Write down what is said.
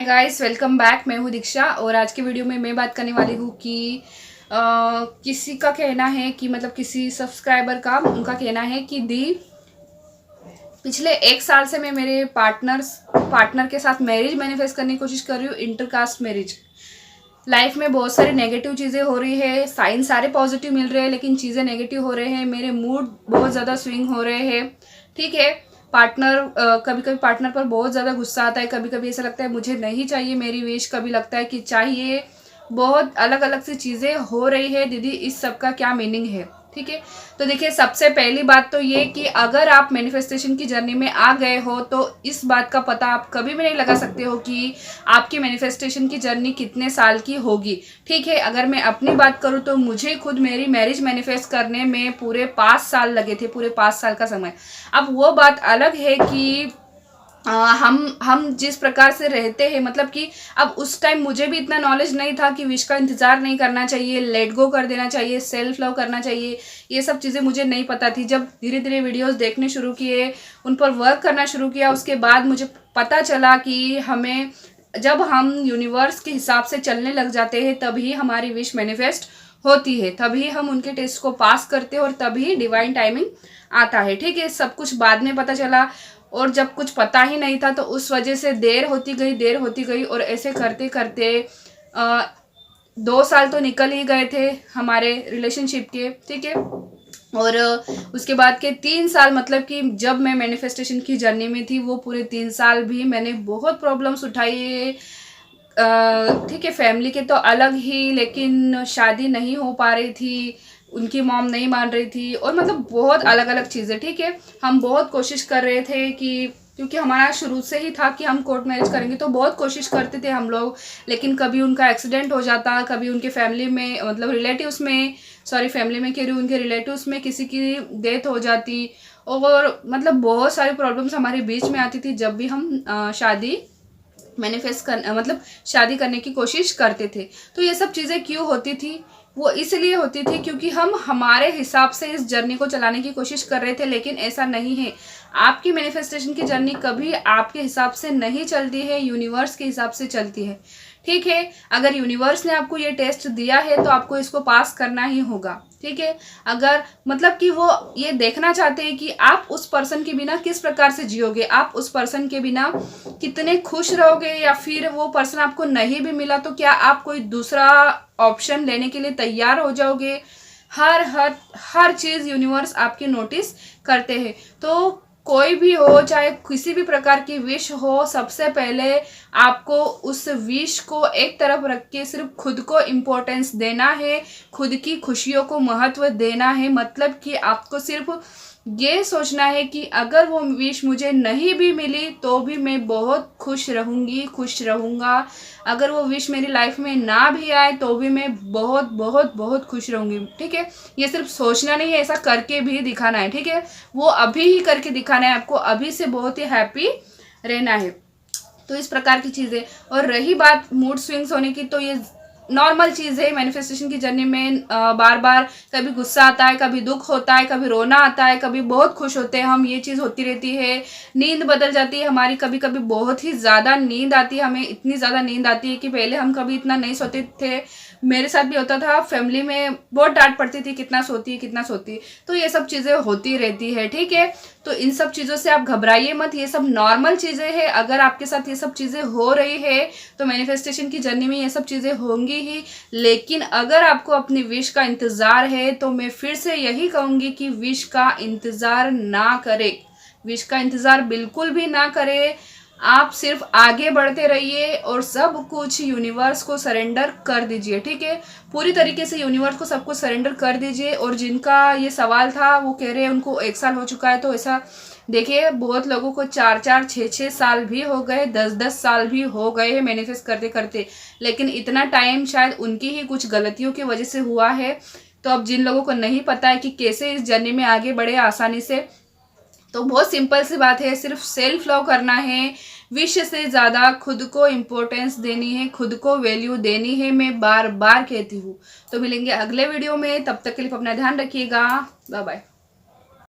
Guys welcome back. मैं हूँ दीक्षा और आज के वीडियो में मैं बात करने वाली हूँ कि किसी का कहना है कि मतलब किसी सब्सक्राइबर का उनका कहना है कि दी पिछले 1 साल से मैं मेरे पार्टनर के साथ मैरिज मैनिफेस्ट करने की कोशिश कर रही हूँ, इंटरकास्ट मैरिज। लाइफ में बहुत सारी नेगेटिव चीज़ें हो रही है, साइन सारे पॉजिटिव मिल रहे हैं लेकिन चीज़ें नेगेटिव हो रहे हैं। मेरे मूड बहुत ज़्यादा स्विंग हो रहे हैं। ठीक है, कभी कभी पार्टनर पर बहुत ज़्यादा गुस्सा आता है, कभी कभी ऐसा लगता है मुझे नहीं चाहिए मेरी विश, कभी लगता है कि चाहिए। बहुत अलग अलग सी चीज़ें हो रही है। दीदी इस सब का क्या मीनिंग है? ठीक है, तो देखिए सबसे पहली बात तो ये कि अगर आप मैनिफेस्टेशन की जर्नी में आ गए हो तो इस बात का पता आप कभी भी नहीं लगा सकते हो कि आपकी मैनिफेस्टेशन की जर्नी कितने साल की होगी। ठीक है, अगर मैं अपनी बात करूँ तो मुझे खुद मेरी मैरिज मैनिफेस्ट करने में पूरे 5 साल लगे थे, पूरे 5 साल का समय। अब वो बात अलग है कि हम जिस प्रकार से रहते हैं, मतलब कि अब उस टाइम मुझे भी इतना नॉलेज नहीं था कि विश का इंतज़ार नहीं करना चाहिए, लेट गो कर देना चाहिए, सेल्फ लव करना चाहिए। ये सब चीज़ें मुझे नहीं पता थी। जब धीरे धीरे वीडियोस देखने शुरू किए, उन पर वर्क करना शुरू किया, उसके बाद मुझे पता चला कि हमें जब हम यूनिवर्स के हिसाब से चलने लग जाते हैं तभी हमारी विश मैनिफेस्ट होती है, तभी हम उनके टेस्ट को पास करते हैं और तभी डिवाइन टाइमिंग आता है। ठीक है, सब कुछ बाद में पता चला और जब कुछ पता ही नहीं था तो उस वजह से देर होती गई और ऐसे करते करते 2 साल तो निकल ही गए थे हमारे रिलेशनशिप के। ठीक है, और उसके बाद के 3 साल, मतलब कि जब मैं मैनिफेस्टेशन की जर्नी में थी वो पूरे 3 साल भी मैंने बहुत प्रॉब्लम्स उठाई। ठीक है, फैमिली के तो अलग ही, लेकिन शादी नहीं हो पा रही थी, उनकी मॉम नहीं मान रही थी और मतलब बहुत अलग अलग चीज़ें। ठीक है, हम बहुत कोशिश कर रहे थे कि क्योंकि हमारा शुरू से ही था कि हम कोर्ट मैरिज करेंगे, तो बहुत कोशिश करते थे हम लोग, लेकिन कभी उनका एक्सीडेंट हो जाता, कभी उनके फैमिली में मतलब रिलेटिव्स में, सॉरी फैमिली में कह रही हूँ, उनके रिलेटिव्स में किसी की डेथ हो जाती और मतलब बहुत सारी प्रॉब्लम्स हमारे बीच में आती थी जब भी हम शादी मैनिफेस्ट कर मतलब शादी करने की कोशिश करते थे। तो ये सब चीज़ें क्यों होती थी? वो इसलिए होती थी क्योंकि हम हमारे हिसाब से इस जर्नी को चलाने की कोशिश कर रहे थे, लेकिन ऐसा नहीं है। आपकी मैनिफेस्टेशन की जर्नी कभी आपके हिसाब से नहीं चलती है, यूनिवर्स के हिसाब से चलती है। ठीक है, अगर यूनिवर्स ने आपको ये टेस्ट दिया है तो आपको इसको पास करना ही होगा। ठीक है, अगर मतलब कि वो ये देखना चाहते हैं कि आप उस पर्सन के बिना किस प्रकार से जियोगे, आप उस पर्सन के बिना कितने खुश रहोगे, या फिर वो पर्सन आपको नहीं भी मिला तो क्या आप कोई दूसरा ऑप्शन लेने के लिए तैयार हो जाओगे। हर हर हर चीज़ यूनिवर्स आपकी नोटिस करते हैं। तो कोई भी हो, चाहे किसी भी प्रकार की विश हो, सबसे पहले आपको उस विश को एक तरफ रख के सिर्फ खुद को इम्पोर्टेंस देना है, खुद की खुशियों को महत्व देना है। मतलब कि आपको सिर्फ ये सोचना है कि अगर वो विश मुझे नहीं भी मिली तो भी मैं बहुत खुश रहूँगी, खुश रहूँगा। अगर वो विश मेरी लाइफ में ना भी आए तो भी मैं बहुत बहुत बहुत खुश रहूँगी। ठीक है, ये सिर्फ सोचना नहीं है, ऐसा करके भी दिखाना है। ठीक है, वो अभी ही करके दिखाना है आपको, अभी से बहुत ही हैप्पी रहना है। तो इस प्रकार की चीज़ें। और रही बात मूड स्विंग्स होने की, तो ये नॉर्मल चीज़ है मैनिफेस्टेशन की जर्नी में। बार बार कभी गुस्सा आता है, कभी दुख होता है, कभी रोना आता है, कभी बहुत खुश होते हैं हम, ये चीज़ होती रहती है। नींद बदल जाती है हमारी, कभी कभी बहुत ही ज़्यादा नींद आती है हमें, इतनी ज़्यादा नींद आती है कि पहले हम कभी इतना नहीं सोते थे। मेरे साथ भी होता था, फैमिली में बहुत डांट पड़ती थी, कितना सोती है कितना सोती है। तो ये सब चीज़ें होती रहती है। ठीक है, तो इन सब चीज़ों से आप घबराइए मत, ये सब नॉर्मल चीज़ें हैं। अगर आपके साथ ये सब चीज़ें हो रही है तो मैनिफेस्टेशन की जर्नी में ये सब चीज़ें होंगी ही। लेकिन अगर आपको अपनी विश का इंतज़ार है तो मैं फिर से यही कहूँगी कि विश का इंतज़ार ना करें, विश का इंतज़ार बिल्कुल भी ना करें। आप सिर्फ आगे बढ़ते रहिए और सब कुछ यूनिवर्स को सरेंडर कर दीजिए। ठीक है, पूरी तरीके से यूनिवर्स को सब कुछ सरेंडर कर दीजिए। और जिनका ये सवाल था वो कह रहे हैं उनको 1 साल हो चुका है, तो ऐसा देखिए बहुत लोगों को 4-4, 6-6 साल भी हो गए, 10-10 साल भी हो गए हैं मैनिफेस्ट करते करते। लेकिन इतना टाइम शायद उनकी ही कुछ गलतियों की वजह से हुआ है। तो अब जिन लोगों को नहीं पता है कि कैसे इस जर्नी में आगे बढ़े आसानी से, तो बहुत सिंपल सी बात है, सिर्फ सेल्फ लव करना है, विश से ज़्यादा खुद को इम्पोर्टेंस देनी है, खुद को वैल्यू देनी है। मैं बार बार कहती हूँ। तो मिलेंगे अगले वीडियो में, तब तक के लिए अपना ध्यान रखिएगा। Bye bye.